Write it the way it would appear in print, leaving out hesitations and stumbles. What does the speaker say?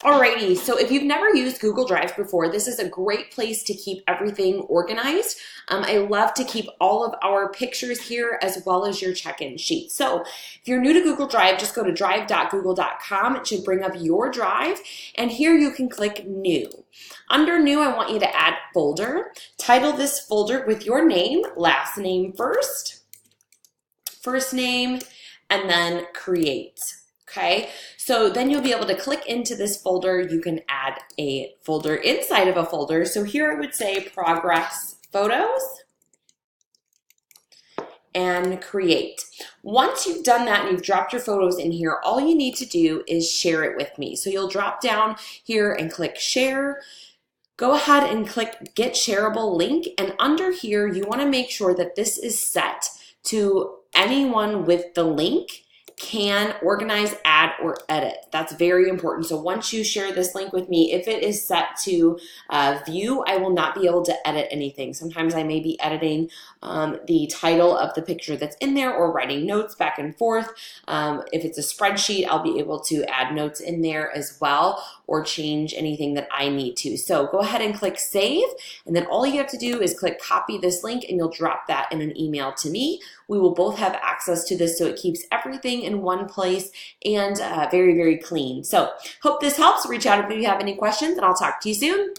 Alrighty, so if you've never used Google Drive before, this is a great place to keep everything organized. I love to keep all of our pictures here as well as your check-in sheet. So if you're new to Google Drive, just go to drive.google.com. It should bring up your drive, and here you can click New. Under New, I want you to add folder. Title this folder with your name, last name first name, and then create. Okay, so then you'll be able to click into this folder. You can add a folder inside of a folder. So here I would say progress photos and create. Once you've done that and you've dropped your photos in here, all you need to do is share it with me. So you'll drop down here and click share. Go ahead and click get shareable link, and under here you want to make sure that this is set to anyone with the link can organize, add, or edit. That's very important. So once you share this link with me, if it is set to view, I will not be able to edit anything. Sometimes I may be editing the title of the picture that's in there or writing notes back and forth. If it's a spreadsheet, I'll be able to add notes in there as well or change anything that I need to. So go ahead and click save, and then all you have to do is click copy this link and you'll drop that in an email to me. We will both have access to this so it keeps everything in one place and very, very clean. So hope this helps. Reach out if you have any questions, and I'll talk to you soon.